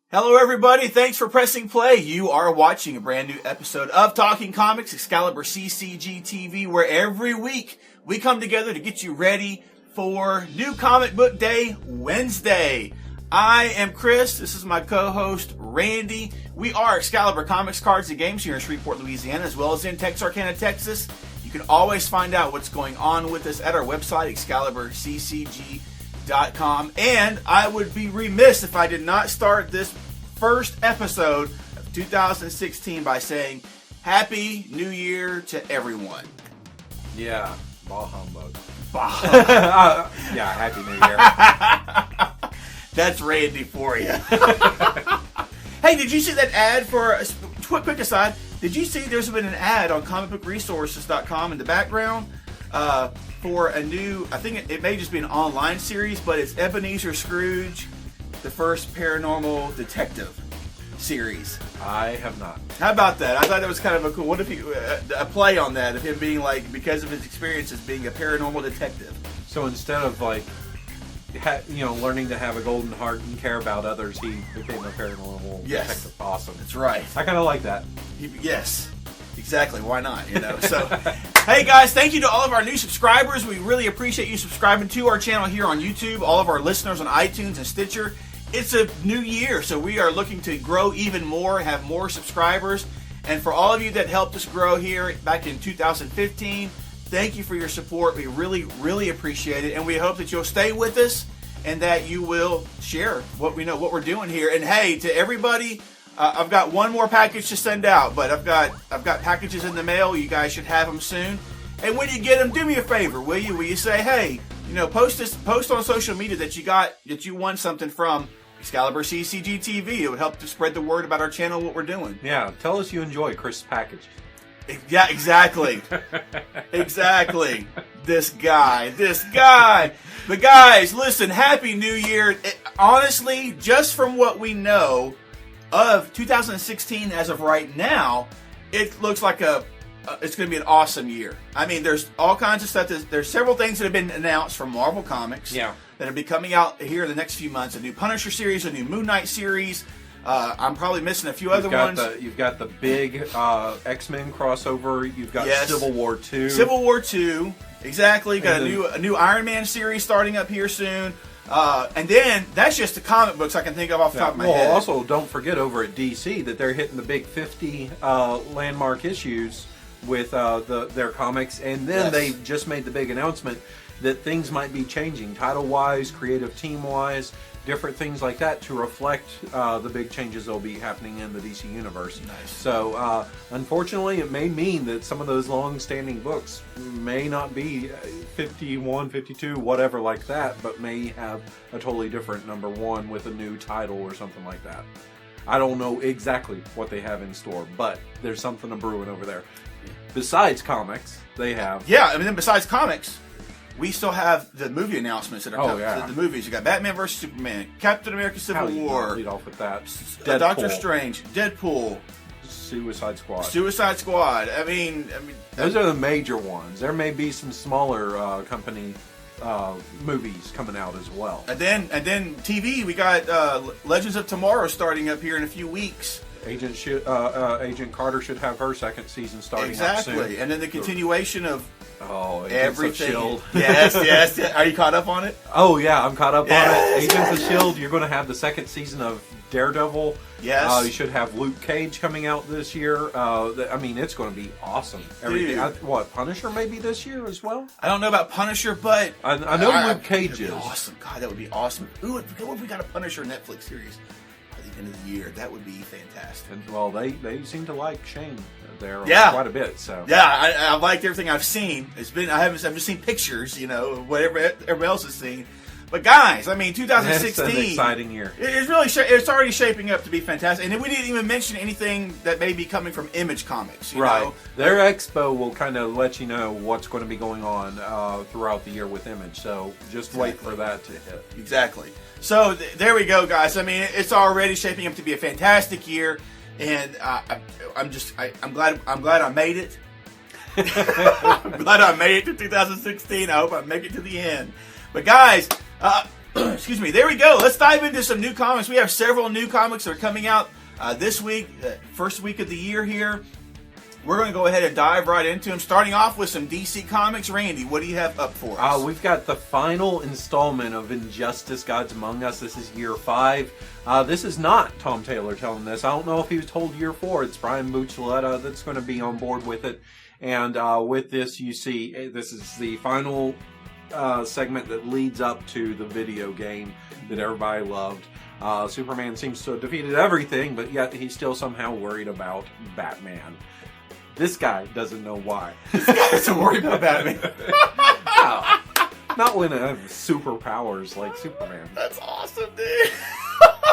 Hello everybody, thanks for pressing play. You are watching a brand new episode of Talking Comics, ExcaliburCCGTV, where every week we come together to get you ready for New Comic Book Day, Wednesday. I am Chris, this is my co-host Randy. We are Excalibur Comics, Cards, and Games here in Shreveport, Louisiana, as well as in Texarkana, Texas. You can always find out what's going on with us at our website, ExcaliburCCG.com. And I would be remiss if I did not start this first episode of 2016 by saying Happy New Year to everyone. Yeah, bah humbug. Bah. Yeah, Happy New Year. That's Randy for you. Hey, did you see that ad for, quick aside, did you see there's been an ad on comicbookresources.com in the background for a new, I think it may just be an online series, but it's Ebenezer Scrooge, the first paranormal detective series. I have not. How about that? I thought that was kind of a cool, what if you, a play on that, of him being like, because of his experience as being a paranormal detective. So instead of like, learning to have a golden heart and care about others, he became a paranormal detective. Awesome. That's right. I kind of like that. Yes. Exactly. Why not? So, hey guys, thank you to all of our new subscribers. We really appreciate you subscribing to our channel here on YouTube. All of our listeners on iTunes and Stitcher. It's a new year, so we are looking to grow even more, have more subscribers. And for all of you that helped us grow here back in 2015, thank you for your support. We really, really appreciate it. And we hope that you'll stay with us and that you will share what we know, what we're doing here. And hey, to everybody, I've got one more package to send out, but I've got packages in the mail. You guys should have them soon. And when you get them, do me a favor, will you? Will you say, hey, post on social media that you won something from ExcaliburCCGTV. It would help to spread the word about our channel, what we're doing. Yeah, tell us you enjoy Chris' package. Yeah, exactly. Exactly. This guy. But guys, listen, Happy New Year. Honestly, just from what we know of 2016 as of right now, it looks like it's going to be an awesome year. I mean, there's all kinds of stuff. There's several things that have been announced from Marvel Comics that will be coming out here in the next few months. A new Punisher series, a new Moon Knight series. I'm probably missing a few other ones. You've got the big X-Men crossover. You've got Civil War 2. Civil War 2, exactly. Got a new Iron Man series starting up here soon. And then, that's just the comic books I can think of off the top of my head. Well, also, don't forget over at DC that they're hitting the big 50 landmark issues with their comics. And then they just made the big announcement that things might be changing title-wise, creative team-wise, different things like that to reflect the big changes that will be happening in the DC universe. Nice. So, unfortunately, it may mean that some of those long-standing books may not be 51, 52, whatever like that, but may have a totally different number one with a new title or something like that. I don't know exactly what they have in store, but there's something brewing over there. Besides comics, they have... Yeah, I mean, besides comics, we still have the movie announcements that are coming. Yeah. The movies. You got Batman vs. Superman, Captain America Civil War. Lead off with that. Doctor Strange, Deadpool. Suicide Squad. I mean, those are the major ones. There may be some smaller company movies coming out as well. And then TV, we got Legends of Tomorrow starting up here in a few weeks. Agent Carter should have her second season starting up soon. Exactly. And then the continuation of everything. Agents of S.H.I.E.L.D. Yes. Are you caught up on it? Oh yeah, I'm caught up on it. Agents of S.H.I.E.L.D. You're going to have the second season of Daredevil. Yes. You should have Luke Cage coming out this year. I mean, it's going to be awesome. Everything. Punisher maybe this year as well? I don't know about Punisher, but I know Luke Cage is. Awesome. God, that would be awesome. Ooh, what if we got a Punisher Netflix series by the end of the year? That would be fantastic. And, well, they seem to like Shane there quite a bit. So yeah, I've liked everything I've seen. I've just seen pictures, whatever everybody else has seen. But guys, I mean, 2016. It's an exciting year. It's already shaping up to be fantastic. And we didn't even mention anything that may be coming from Image Comics. You know? Their expo will kind of let you know what's going to be going on throughout the year with Image. So just wait for that to hit. Exactly. So there we go, guys. I mean, it's already shaping up to be a fantastic year, and I'm glad I made it. I'm glad I made it to 2016. I hope I make it to the end. But guys, Excuse me. There we go. Let's dive into some new comics. We have several new comics that are coming out this week, first week of the year here. We're going to go ahead and dive right into them. Starting off with some DC Comics. Randy, what do you have up for us? We've got the final installment of Injustice: Gods Among Us. This is year 5. This is not Tom Taylor telling this. I don't know if he was told year 4. It's Brian Buccioletta that's going to be on board with it. And with this, you see, this is the final segment that leads up to the video game that everybody loved. Superman seems to have defeated everything, but yet he's still somehow worried about Batman. This guy doesn't know why. This guy doesn't worry about Batman. No, not when it has superpowers like Superman. That's awesome, dude.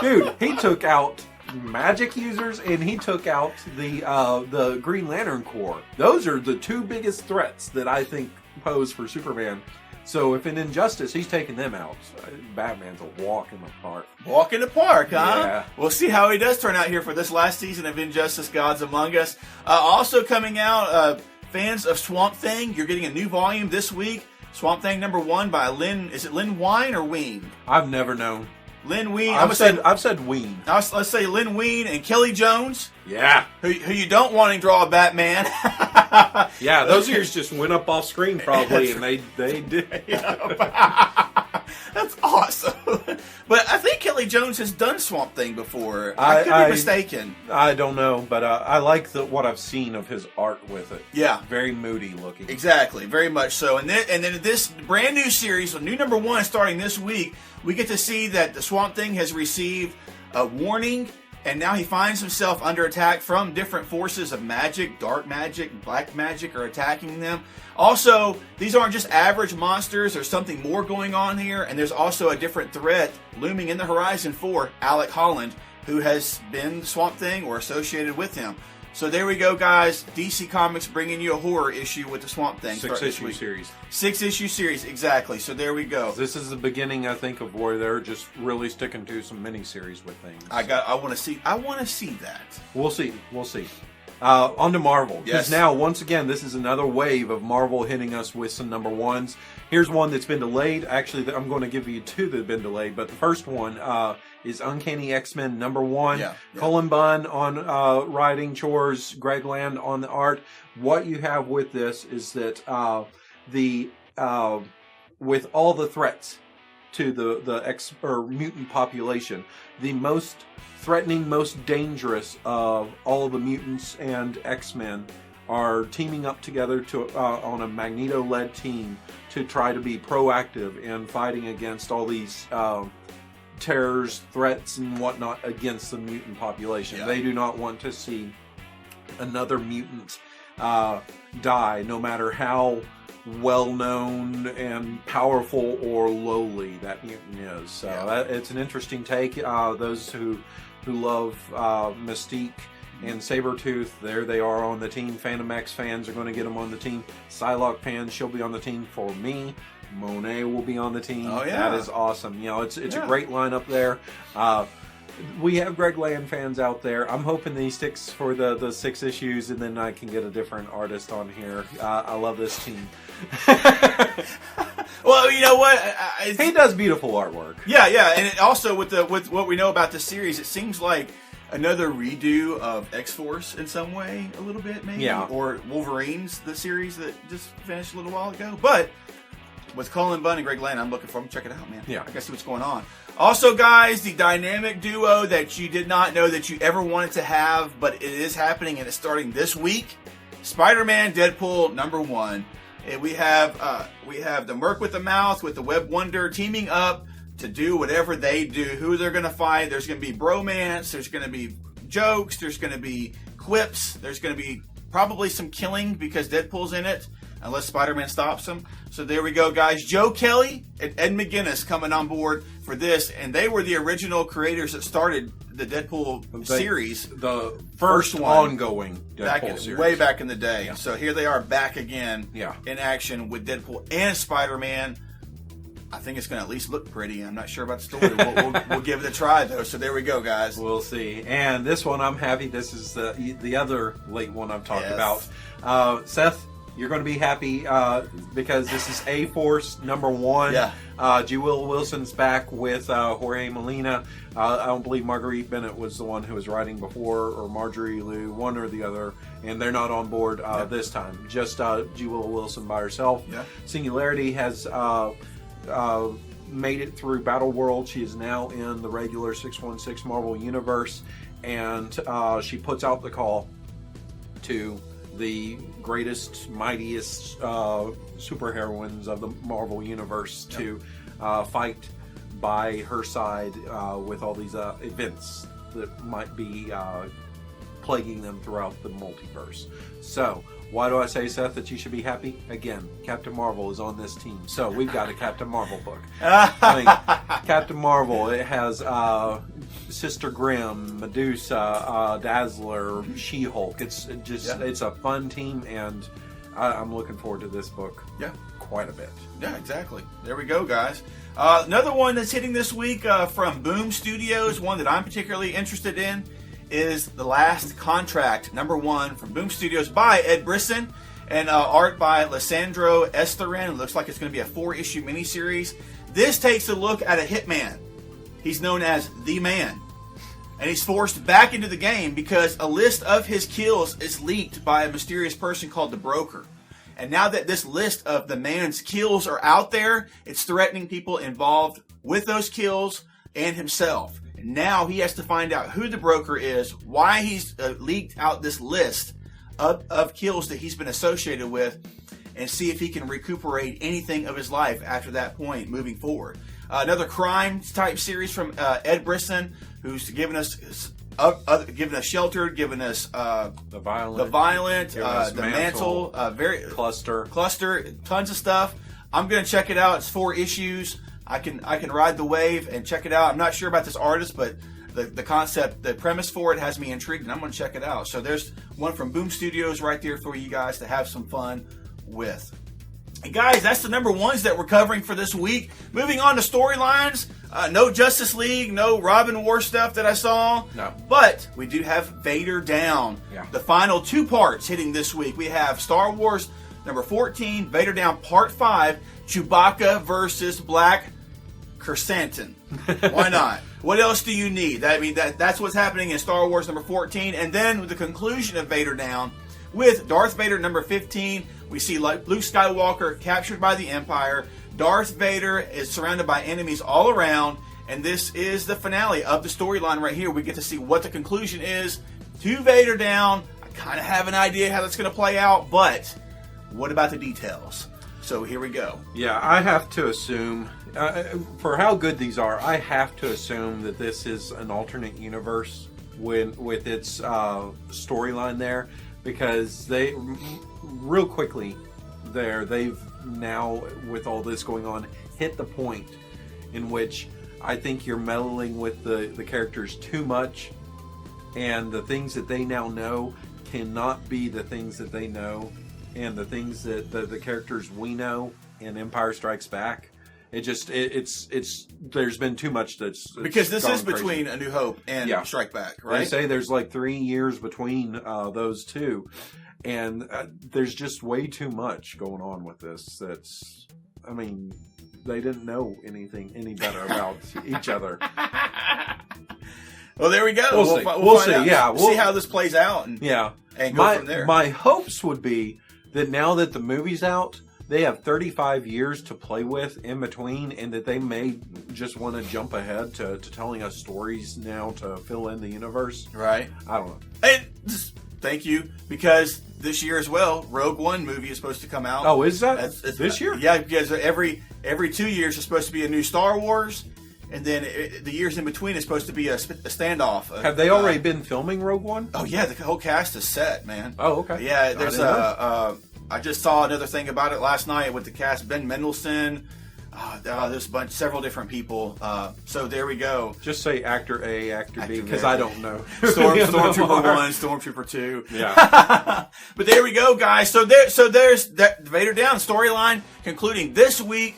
Dude, he took out magic users and he took out the Green Lantern Corps. Those are the 2 biggest threats that I think pose for Superman. So if in Injustice he's taking them out, Batman's a walk in the park. Walk in the park, huh? Yeah. We'll see how he does turn out here for this last season of Injustice: Gods Among Us. Also coming out, fans of Swamp Thing, you're getting a new volume this week. Swamp Thing #1 by Lynn. Is it Lynn Wein or Wein? I've never known. Lynn Wein. I've said Wein. Let's say Lynn Wein and Kelly Jones. Yeah. Who you don't want to draw a Batman. Yeah, those ears just went up off screen probably, and they did. That's awesome. But I think Kelly Jones has done Swamp Thing before. I could be mistaken. I don't know, but I like what I've seen of his art with it. Yeah. Very moody looking. Exactly, very much so. And then this brand new series, so new #1 starting this week, we get to see that the Swamp Thing has received a warning, and now he finds himself under attack from different forces of magic. Dark magic, black magic are attacking them. Also, these aren't just average monsters. There's something more going on here, and there's also a different threat looming in the horizon for Alec Holland, who has been the Swamp Thing or associated with him. So there we go, guys. DC Comics bringing you a horror issue with the Swamp Thing. 6-issue series. 6-issue series, exactly. So there we go. This is the beginning, I think, of where they're just really sticking to some miniseries with things. I want to see that. We'll see. On to Marvel. Yes. Because now, once again, this is another wave of Marvel hitting us with some #1s. Here's one that's been delayed. Actually, I'm going to give you 2 that have been delayed, but the first one is Uncanny X-Men #1. Yeah. Cullen Bunn on writing chores, Greg Land on the art. What you have with this is that with all the threats to the mutant population, the most threatening, most dangerous of all of the mutants and X-Men are teaming up together on a Magneto-led team to try to be proactive in fighting against all these terrors, threats, and whatnot against the mutant population. Yeah. They do not want to see another mutant die, no matter how well-known and powerful or lowly that mutant is. So it's an interesting take. Those who love Mystique and Sabretooth, there they are on the team. Phantom X fans are going to get them on the team. Psylocke fans, she'll be on the team for me. Monet will be on the team. Oh, yeah. That is awesome. It's a great lineup there. We have Greg Land fans out there. I'm hoping that he sticks for the 6 issues, and then I can get a different artist on here. I love this team. Well, you know what? He does beautiful artwork. Yeah, and it also with what we know about the series, it seems like another redo of X-Force in some way, a little bit maybe, or Wolverines, the series that just finished a little while ago. But with Cullen Bunn and Greg Land, I'm looking for them. Check it out, man. Yeah, I gotta see what's going on. Also, guys, the dynamic duo that you did not know that you ever wanted to have, but it is happening and it's starting this week. Spider-Man, Deadpool, #1. And we have the Merc with the Mouth with the Web Wonder teaming up to do whatever they do. Who they're going to fight. There's going to be bromance. There's going to be jokes. There's going to be quips. There's going to be probably some killing because Deadpool's in it, unless Spider-Man stops him. So there we go, guys. Joe Kelly and Ed McGuinness coming on board for this, and they were the original creators that started the Deadpool series. The first ongoing Deadpool series. Way back in the day. Yeah. So here they are back again in action with Deadpool and Spider-Man. I think it's going to at least look pretty. I'm not sure about the story. We'll give it a try, though. So there we go, guys. We'll see. And this one, I'm happy. This is the other late one I've talked about. Seth You're going to be happy because this is A-Force #1. Yeah. G. Will Wilson's back with Jorge Molina. I don't believe Marguerite Bennett was the one who was writing before, or Marjorie Liu, one or the other, and they're not on board this time. Just G. Will Wilson by herself. Yeah. Singularity has made it through Battle World. She is now in the regular 616 Marvel Universe, and she puts out the call to the greatest, mightiest superheroines of the Marvel Universe to fight by her side with all these events that might be plaguing them throughout the multiverse. So, why do I say, Seth, that you should be happy? Again, Captain Marvel is on this team, so we've got a Captain Marvel book. I mean, Captain Marvel, it has Sister Grimm, Medusa, Dazzler, She-Hulk. It's a fun team, and I'm looking forward to this book. Yeah, quite a bit. Yeah, exactly. There we go, guys. Another one that's hitting this week from Boom Studios, one that I'm particularly interested in, is The Last Contract, #1 from Boom Studios by Ed Brisson, and art by Lissandro Esterin. It looks like it's going to be a 4-issue miniseries. This takes a look at a hitman. He's known as The Man, and he's forced back into the game because a list of his kills is leaked by a mysterious person called the Broker. And now that this list of the man's kills are out there, it's threatening people involved with those kills and himself. And now he has to find out who the Broker is, why he's leaked out this list of kills that he's been associated with, and see if he can recuperate anything of his life after that point moving forward. Another crime type series from Ed Brisson, who's given us Sheltered, given us the Violent, the Mantle, very Cluster, tons of stuff. I'm gonna check it out. It's 4 issues. I can ride the wave and check it out. I'm not sure about this artist, but the concept, the premise for it has me intrigued, and I'm gonna check it out. So there's one from Boom Studios right there for you guys to have some fun with. And guys, that's the #1s that we're covering for this week. Moving on to storylines. No Justice League, no Robin War stuff that I saw. No. But we do have Vader Down. Yeah. The final 2 parts hitting this week. We have Star Wars #14, Vader Down Part 5, Chewbacca versus Black Chrysanthemum. Why not? What else do you need? I mean, that's what's happening in Star Wars #14. And then with the conclusion of Vader Down, with Darth Vader #15, we see Luke Skywalker captured by the Empire. Darth Vader is surrounded by enemies all around, and this is the finale of the storyline right here. We get to see what the conclusion is to Vader Down. I kind of have an idea how that's going to play out, but what about the details? So here we go. Yeah, I have to assume, for how good these are, I have to assume that this is an alternate universe with its storyline there, because they, real quickly they've now, with all this going on, hit the point in which I think you're meddling with the characters too much, and the things that they now know cannot be the things that they know, and the things that the characters we know in Empire Strikes Back. It's there's been too much that's because this is crazy. Between A New Hope and Strike Back, right? They say there's like 3 years between those two, and there's just way too much going on with this. I mean, they didn't know anything any better about each other. Well, there we go. We'll see. Out. Yeah, we'll see how this plays out, and go from there. My hopes would be that now that the movie's out, they have 35 years to play with in between, and that they may just want to jump ahead to telling us stories now to fill in the universe. Right. I don't know. And thank you, because this year as well, Rogue One movie is supposed to come out. Oh, is that this year? Yeah, because every 2 years is supposed to be a new Star Wars, and then the years in between is supposed to be a standoff. Have they already been filming Rogue One? Oh yeah, the whole cast is set, man. Oh, okay. Yeah, there's I just saw another thing about it last night with the cast. Ben Mendelsohn. There's several different people. So there we go. Just say actor A, actor B, because I don't know. Stormtrooper 1, Stormtrooper 2. Yeah. But there we go, guys. So there's that Vader Down storyline concluding this week.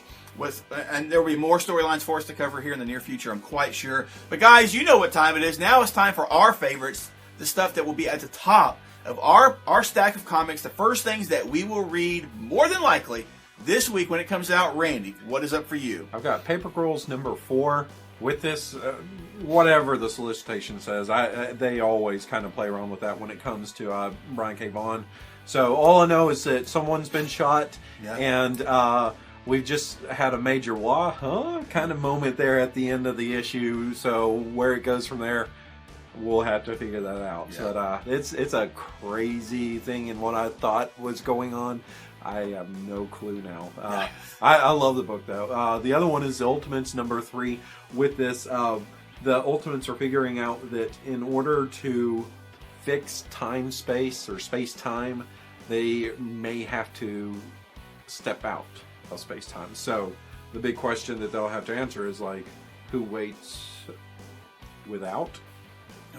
And there will be more storylines for us to cover here in the near future, I'm quite sure. But guys, you know what time it is. Now it's time for our favorites, the stuff that will be at the top of our stack of comics, the first things that we will read more than likely this week when it comes out. Randy, what is up for you? I've got Paper Girls number 4 with this, whatever the solicitation says. They always kind of play around with that when it comes to Brian K. Vaughan. So all I know is that someone's been shot, and we've just had a major kind of moment there at the end of the issue. So where it goes from there, we'll have to figure that out. Yeah. But it's a crazy thing, and what I thought was going on, I have no clue now. I love the book, though. The other one is The Ultimates number 3. With this, the Ultimates are figuring out that in order to fix time-space or space-time, they may have to step out of space-time. So the big question that they'll have to answer is, like, who waits without?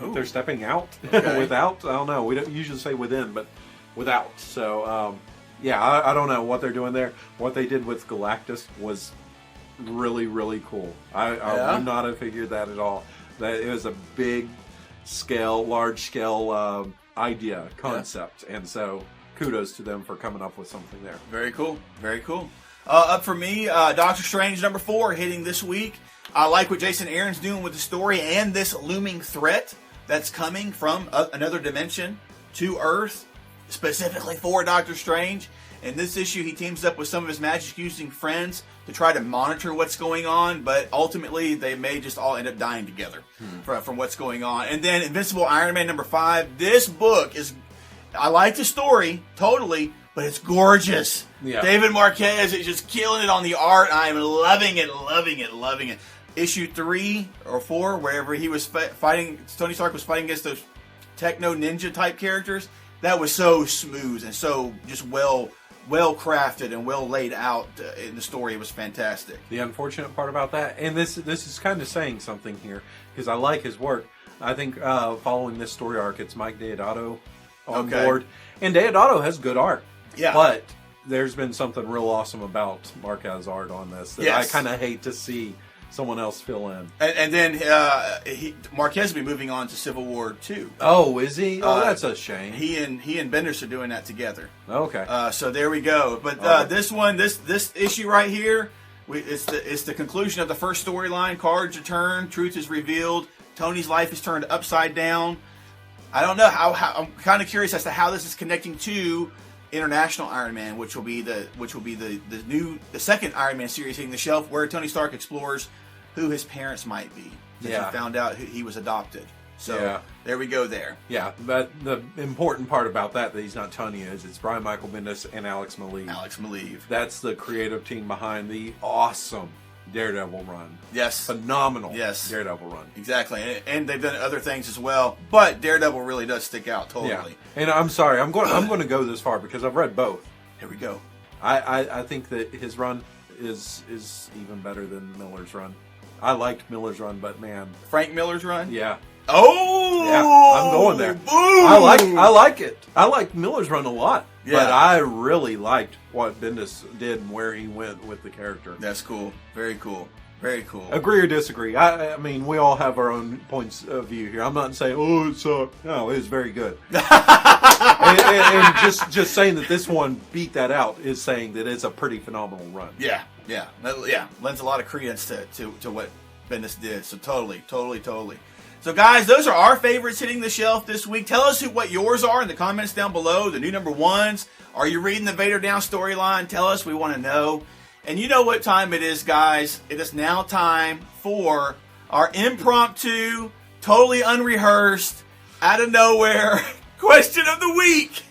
If they're stepping out without? I don't know. We don't usually say within, but without. So, I don't know what they're doing there. What they did with Galactus was really, really cool. I would not have figured that at all. That it was a big scale, large scale idea, concept. And so kudos to them for coming up with something there. Very cool. Very cool. Up for me, Doctor Strange number 4 hitting this week. I like what Jason Aaron's doing with the story and this looming threat that's coming from another dimension to Earth, specifically for Doctor Strange. In this issue, he teams up with some of his magic-using friends to try to monitor what's going on, but ultimately they may just all end up dying together from what's going on. And then Invincible Iron Man number 5. This book is, I like the story, totally, but it's gorgeous. Yeah. David Marquez is just killing it on the art. I am loving it, loving it, loving it. Issue 3 or 4, wherever he was fighting, Tony Stark was fighting against those techno ninja type characters. That was so smooth and so just well crafted and well laid out in the story. It was fantastic. The unfortunate part about that, and this is kind of saying something here, because I like his work. I think following this story arc, it's Mike Deodato on board, and Deodato has good art. Yeah, but there's been something real awesome about Marquez's art on this that I kind of hate to see someone else fill in. And then Marquez will be moving on to Civil War 2. Oh, is he? Oh, that's a shame. He and Bendis are doing that together. Okay. So there we go. But this issue right here, it's the conclusion of the first storyline. Cards return. Truth is revealed. Tony's life is turned upside down. I don't know how I'm kind of curious as to how this is connecting to International Iron Man, which will be the second Iron Man series hitting the shelf, where Tony Stark explores who his parents might be. Since he found out he was adopted. So there we go there. Yeah, but the important part about that he's not telling you is it's Brian Michael Bendis and Alex Maleev. That's the creative team behind the awesome Daredevil run. Yes. Phenomenal Daredevil run. Exactly. And they've done other things as well, but Daredevil really does stick out totally. Yeah. And I'm sorry, I'm going to go this far because I've read both. Here we go. I think that his run is even better than Miller's run. I liked Miller's run, but man, Frank Miller's run? Yeah. Oh! Yeah, I'm going there. Boom! I like it. I like Miller's run a lot. Yeah. But I really liked what Bendis did and where he went with the character. That's cool. Very cool. Very cool. Agree or disagree? I mean, we all have our own points of view here. I'm not saying, oh, it sucked. No, it was very good. and just saying that this one beat that out is saying that it's a pretty phenomenal run. Yeah. Lends a lot of credence to what Bendis did. So totally. So guys, those are our favorites hitting the shelf this week. Tell us what yours are in the comments down below. The new number 1s. Are you reading the Vader Down storyline? Tell us. We want to know. And you know what time it is, guys. It is now time for our impromptu, totally unrehearsed, out of nowhere question of the week.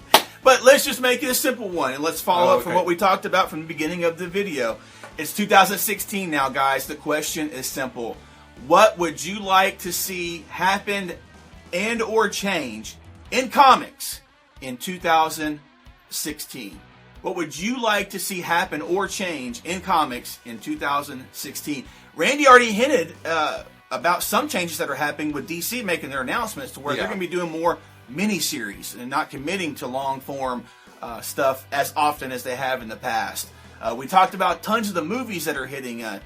But let's just make it a simple one, and let's follow up from what we talked about from the beginning of the video. It's 2016 now, guys. The question is simple. What would you like to see happen and or change in comics in 2016? What would you like to see happen or change in comics in 2016? Randy already hinted about some changes that are happening with DC making their announcements to where they're going to be doing more miniseries and not committing to long-form stuff as often as they have in the past. We talked about tons of the movies that are hitting, and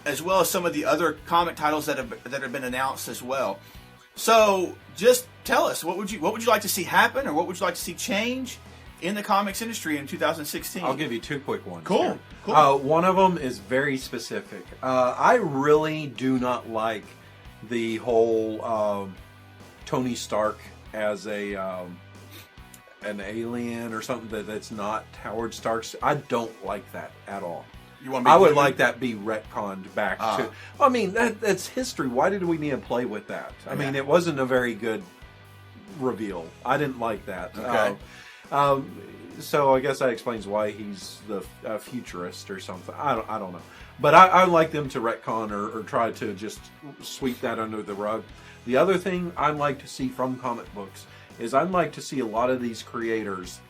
as well as some of the other comic titles that have been announced as well. So just tell us, what would you like to see happen, or what would you like to see change in the comics industry in 2016? I'll give you two quick ones. Cool. One of them is very specific. I really do not like the whole Tony Stark as an alien or something that's not Howard Stark's. I don't like that at all. I would like that be retconned back to. I mean, that's history. Why did we need to play with that? I mean, it wasn't a very good reveal. I didn't like that. Okay. So I guess that explains why he's the futurist or something. I don't know. But I like them to retcon or try to just sweep that under the rug. The other thing I'd like to see from comic books is I'd like to see a lot of these creators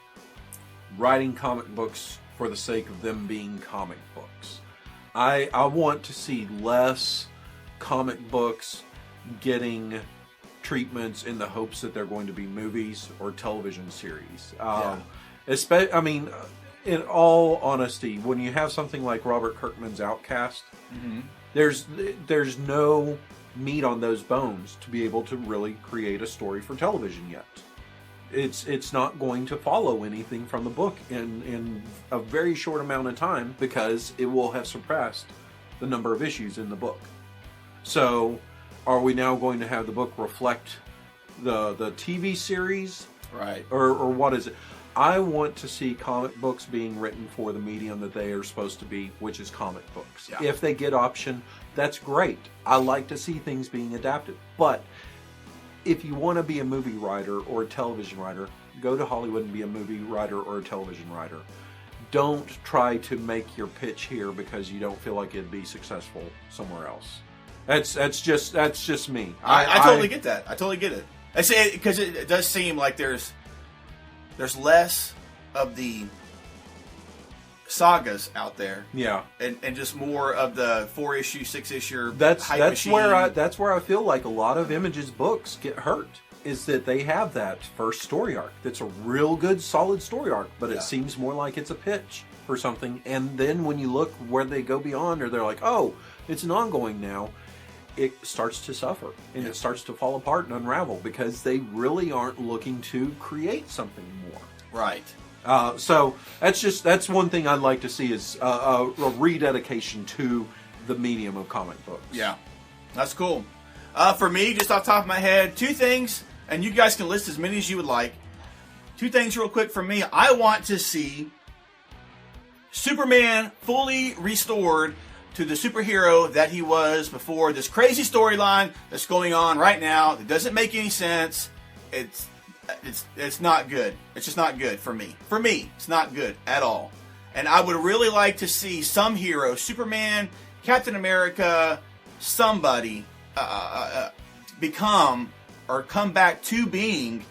writing comic books for the sake of them being comic books. I want to see less comic books getting treatments in the hopes that they're going to be movies or television series. I mean, in all honesty, when you have something like Robert Kirkman's Outcast, there's no meat on those bones to be able to really create a story for television yet. It's not going to follow anything from the book in a very short amount of time because it will have surpassed the number of issues in the book. So, are we now going to have the book reflect the TV series? Right. Or what is it? I want to see comic books being written for the medium that they are supposed to be, which is comic books. Yeah. If they get option, that's great. I like to see things being adapted. But if you want to be a movie writer or a television writer, go to Hollywood and be a movie writer or a television writer. Don't try to make your pitch here because you don't feel like it'd be successful somewhere else. That's just me. I totally get that. I totally get it. I say because it does seem like there's less of the sagas out there. Yeah. And just more of the 4-issue, 6-issue That's machine. where I feel like a lot of Image's books get hurt, is that they have that first story arc that's a real good solid story arc, but it seems more like it's a pitch for something, and then when you look where they go beyond, or they're like, oh, it's an ongoing now, it starts to suffer and it starts to fall apart and unravel because they really aren't looking to create something more. Right. So that's one thing I'd like to see is a rededication to the medium of comic books. Yeah, that's cool. For me, just off the top of my head, two things, and you guys can list as many as you would like. Two things real quick for me. I want to see Superman fully restored to the superhero that he was before this crazy storyline that's going on right now that doesn't make any sense. It's not good. It's just not good for me. For me, it's not good at all. And I would really like to see some hero, Superman, Captain America, somebody become or come back to being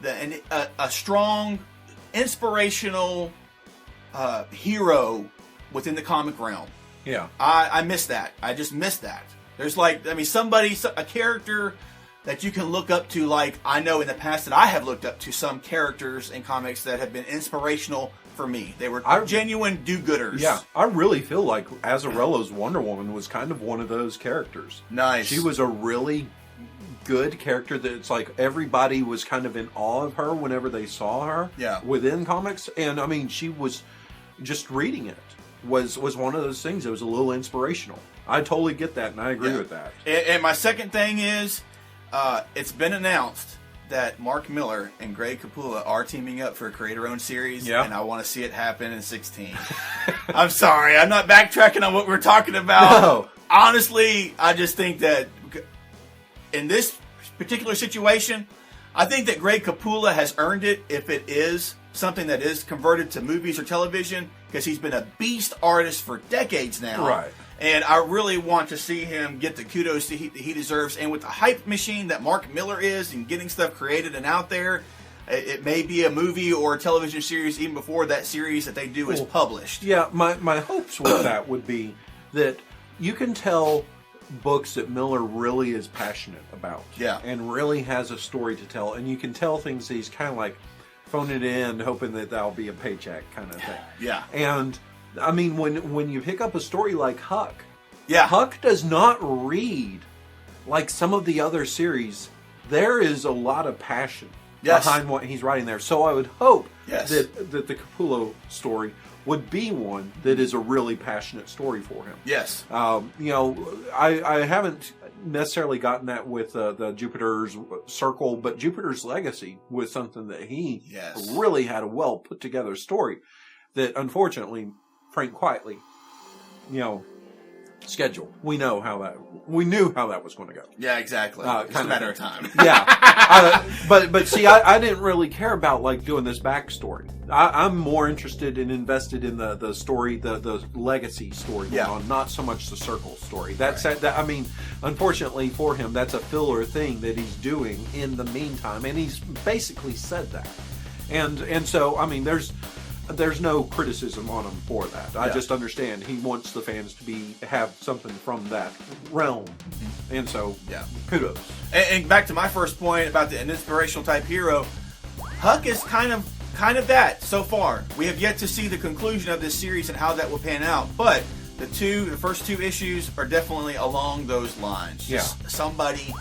a strong, inspirational hero within the comic realm. Yeah. I miss that. I just miss that. There's a character that you can look up to. Like, I know in the past that I have looked up to some characters in comics that have been inspirational for me. They were genuine do-gooders. Yeah, I really feel like Azzarello's Wonder Woman was kind of one of those characters. Nice. She was a really good character that it's like everybody was kind of in awe of her whenever they saw her within comics. And I mean, she was just reading it was one of those things that was a little inspirational. I totally get that, and I agree with that. And my second thing is, it's been announced that Mark Miller and Greg Capullo are teaming up for a creator-owned series, and I want to see it happen in 16. I'm sorry, I'm not backtracking on what we're talking about. No. Honestly, I just think that in this particular situation, I think that Greg Capullo has earned it if it is something that is converted to movies or television, because he's been a beast artist for decades now. Right. And I really want to see him get the kudos that he deserves. And with the hype machine that Mark Miller is and getting stuff created and out there, it may be a movie or a television series even before that series that they do is published. Yeah, my hopes with that would be that you can tell books that Miller really is passionate about. Yeah. And really has a story to tell. And you can tell things that he's kind of like phoning it in, hoping that that'll be a paycheck kind of thing. Yeah. And I mean, when you pick up a story like Huck, Huck does not read like some of the other series there is a lot of passion Yes. behind what he's writing there. So I would hope Yes. that the Capullo story would be one that is a really passionate story for him. Yes. You know, I haven't necessarily gotten that with the Jupiter's Circle, but Jupiter's Legacy was something that he Yes. really had a well put together story that unfortunately Frank Quietly, you know, schedule. We knew how that was going to go. Yeah, exactly. It's a matter of time. Yeah. But see, I didn't really care about like doing this backstory. I'm more interested and invested in the story, the legacy story going on, not so much the Circle story. That I mean, unfortunately for him, that's a filler thing that he's doing in the meantime, and he's basically said that. And so I mean, there's no criticism on him for that. I just understand he wants the fans to have something from that realm, and so kudos. And back to my first point about an inspirational type hero, Huck is kind of that so far. We have yet to see the conclusion of this series and how that will pan out, but the first two issues are definitely along those lines. Just somebody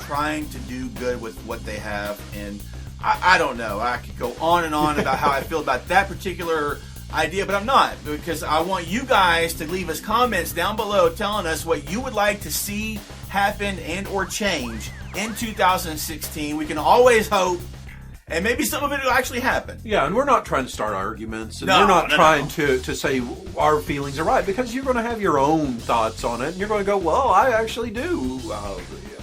trying to do good with what they have, and I don't know. I could go on and on about how I feel about that particular idea, but I'm not, because I want you guys to leave us comments down below telling us what you would like to see happen and or change in 2016. We can always hope, and maybe some of it will actually happen. Yeah, and we're not trying to start arguments, and we're not trying to say our feelings are right, because you're going to have your own thoughts on it, and you're going to go, well, I actually do.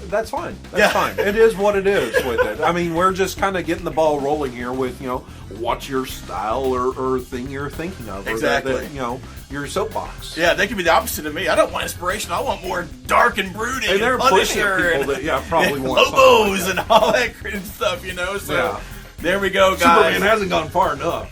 That's fine. That's fine. It is what it is with it. I mean, we're just kind of getting the ball rolling here with, you know, what's your style or thing you're thinking of. Exactly. Or you know, your soapbox. Yeah, they could be the opposite of me. I don't want inspiration. I want more dark and brooding. And there are plenty of people that probably want Lobos like and all that good stuff, you know. So there we go, guys. Superman hasn't gone far enough.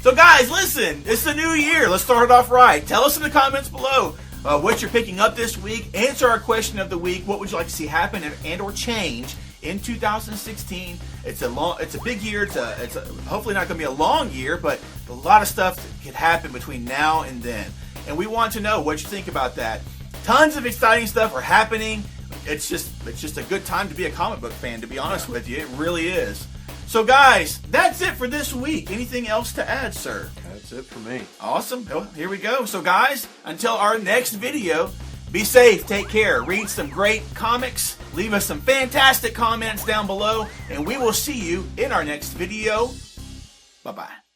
So guys, listen, it's the new year. Let's start it off right. Tell us in the comments below what you're picking up this week. Answer our question of the week. What would you like to see happen and or change in 2016? It's a big year. It's hopefully not going to be a long year, but a lot of stuff could happen between now and then. And we want to know what you think about that. Tons of exciting stuff are happening. It's just a good time to be a comic book fan, to be honest with you. It really is. So guys, that's it for this week. Anything else to add, sir? That's it for me. Awesome. Well, here we go. So guys, until our next video, be safe, take care, read some great comics, leave us some fantastic comments down below, and we will see you in our next video. Bye-bye.